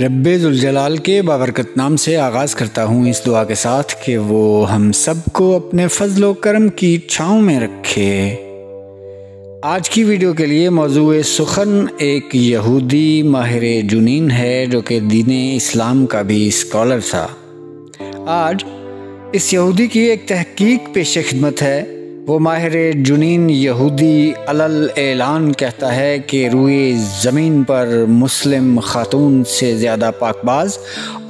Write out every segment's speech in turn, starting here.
रब्बे ज़ुल जलाल के बाबरकत नाम से आगाज़ करता हूँ इस दुआ के साथ कि वो हम सबको अपने फजल व करम की छाँव में रखे। आज की वीडियो के लिए मौज़ूए सुखन एक यहूदी माहिर जुनीन है जो कि दीन इस्लाम का भी स्कॉलर था। आज इस यहूदी की एक तहकीक पेश खिदमत है। वो माहिर जुनीन यहूदी अलल ऐलान कहता है कि रूए ज़मीन पर मुस्लिम ख़ातून से ज़्यादा पाकबाज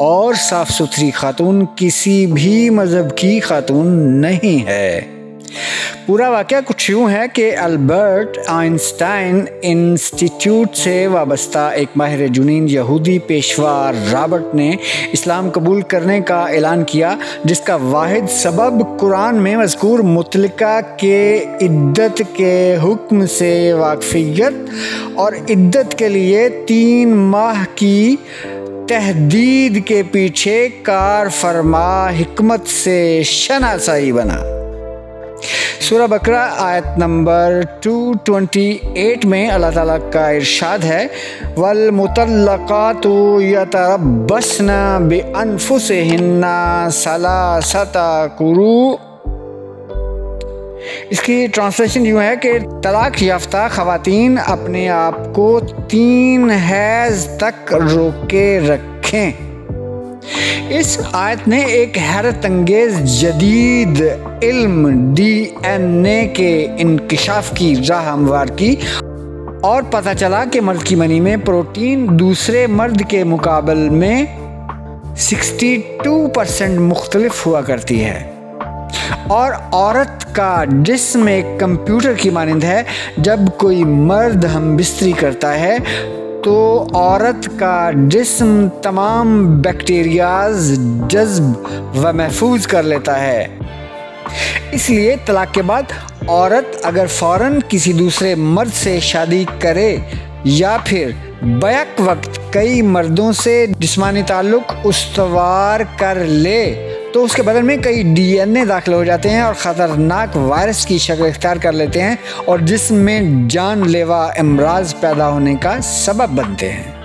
और साफ़ सुथरी ख़ातून किसी भी मज़हब की ख़ातून नहीं है। पूरा वाक़या कुछ यूँ है कि अल्बर्ट आइंस्टाइन इंस्टीट्यूट से वाबस्ता एक माहिर जुनीन यहूदी पेशवा रॉबर्ट ने इस्लाम कबूल करने का ऐलान किया, जिसका वाहिद सबब कुरान में मज़कूर मुतलका के इद्दत के हुक्म से वाक़फ़ियत और इद्दत के लिए 3 माह की तहदीद के पीछे कार फरमा हिकमत से शनासाई बना। सूरह बकरा आयत नंबर 228 में अल्लाह ताला का इरशाद है, वल मुतल्लक़ातु यतरब्बस्ना बिअन्फुसिहिन्ना सलासता कुरू। इसकी ट्रांसलेशन यूँ है कि तलाक याफ्ता ख़वातीन अपने आप को 3 हैज़ तक रोके रखें। इस आयत ने एक हैरत अंगेज़ जदीद इल्म DNA के इंकिशाफ की राह हमवार की और पता चला कि मर्द की मनी में प्रोटीन दूसरे मर्द के मुकाबले में 62% मुख्तलिफ हुआ करती है और औरत का जिस्म एक कंप्यूटर की मानिंद है। जब कोई मर्द हम बिस्तरी करता है तो औरत का जिस्म तमाम बैक्टीरियाज जज्ब व महफूज कर लेता है। इसलिए तलाक के बाद औरत अगर फ़ौरन किसी दूसरे मर्द से शादी करे या फिर बैक वक्त कई मर्दों से जिस्मानी ताल्लुक़ उस्तवार कर ले तो उसके बदन में कई DNA दाखिल हो जाते हैं और ख़तरनाक वायरस की शक्ल इख्तियार कर लेते हैं और जिस्म में जानलेवा अमराज पैदा होने का सबब बनते हैं।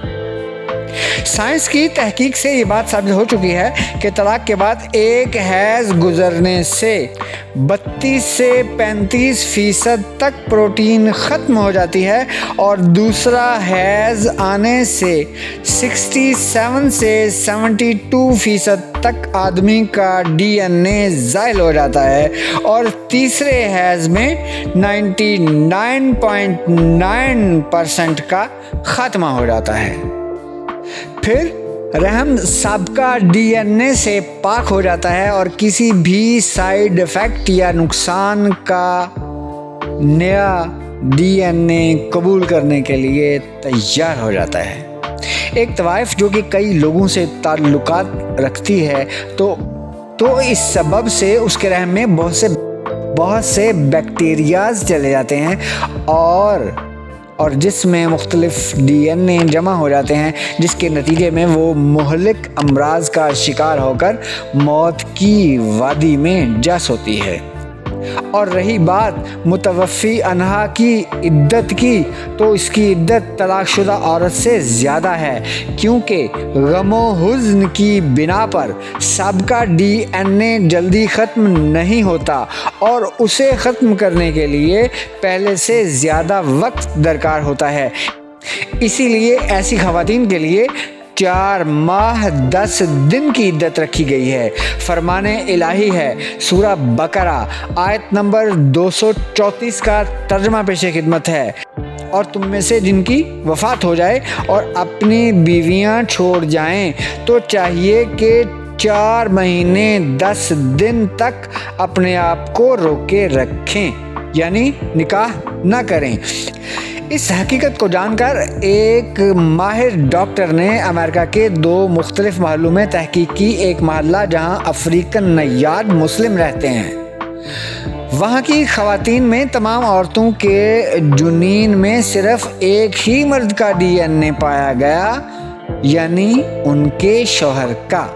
साइंस की तहकीक से ये बात साबित हो चुकी है कि तलाक के बाद एक हैज़ गुजरने से 32 से 35% तक प्रोटीन ख़त्म हो जाती है और दूसरा हैज़ आने से 67 से 72% तक आदमी का DNA ज़ाइल हो जाता है और तीसरे हैज़ में 99.9% का ख़ात्मा हो जाता है। फिर रहम साबका DNA से पाक हो जाता है और किसी भी साइड इफ़ेक्ट या नुकसान का नया DNA कबूल करने के लिए तैयार हो जाता है। एक तवाइफ जो कि कई लोगों से ताल्लुकात रखती है तो इस सबब से उसके रहम में बहुत से बैक्टीरियाज चले जाते हैं और जिसमें मुख्तलिफ DNA जमा हो जाते हैं, जिसके नतीजे में वो मुहलिक अमराज का शिकार होकर मौत की वादी में जा सोती है। और रही बात मुतवफ़ी अनहा की इद्दत की, तो इसकी इद्दत तलाकशुदा औरत से ज़्यादा है, क्योंकि गमो हुज़्न की बिना पर साबका DNA जल्दी ख़त्म नहीं होता और उसे ख़त्म करने के लिए पहले से ज़्यादा वक्त दरकार होता है। इसीलिए ऐसी ख़वातीन के लिए 4 माह 10 दिन की इद्दत रखी गई है। फरमाने इलाही है, सूरह बकरा आयत नंबर 234 का तर्जुमा पेश खिदमत है, और तुम में से जिनकी वफ़ात हो जाए और अपनी बीवियां छोड़ जाएं तो चाहिए कि 4 महीने 10 दिन तक अपने आप को रोके रखें, यानी निकाह न करें। इस हकीकत को जानकर एक माहिर डॉक्टर ने अमेरिका के 2 मुख्तलिफ महलों में तहकीक की। एक महल्ला जहां अफ्रीकन नयाद मुस्लिम रहते हैं, वहां की ख़वातीन में तमाम औरतों के जुनीन में सिर्फ एक ही मर्द का DNA पाया गया, यानी उनके शौहर का।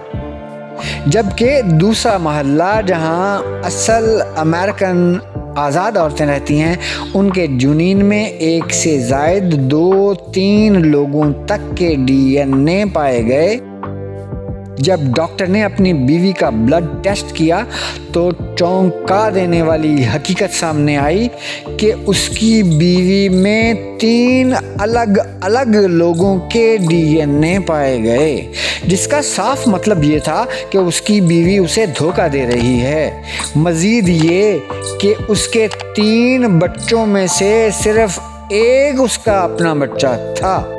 जबकि दूसरा महल्ला जहां असल अमेरिकन आज़ाद औरतें रहती हैं उनके जुनीन में 1 से ज़ायद 2-3 लोगों तक के DNA पाए गए। जब डॉक्टर ने अपनी बीवी का ब्लड टेस्ट किया तो चौंका देने वाली हकीकत सामने आई कि उसकी बीवी में 3 अलग अलग लोगों के DNA पाए गए, जिसका साफ मतलब ये था कि उसकी बीवी उसे धोखा दे रही है। मज़ीद ये कि उसके 3 बच्चों में से सिर्फ एक उसका अपना बच्चा था।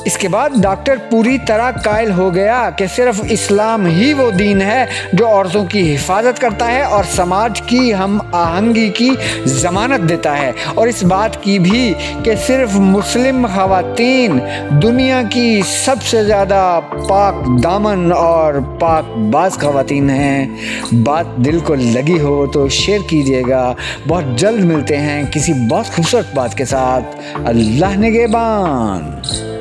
इसके बाद डॉक्टर पूरी तरह कायल हो गया कि सिर्फ इस्लाम ही वो दीन है जो औरतों की हिफाजत करता है और समाज की हम आहंगी की ज़मानत देता है, और इस बात की भी कि सिर्फ मुस्लिम ख़वातीन दुनिया की सबसे ज़्यादा पाक दामन और पाक बाज ख़वातीन हैं। बात दिल को लगी हो तो शेयर कीजिएगा। बहुत जल्द मिलते हैं किसी बहुत खूबसूरत बात के साथ। अल्लाह निगहबान।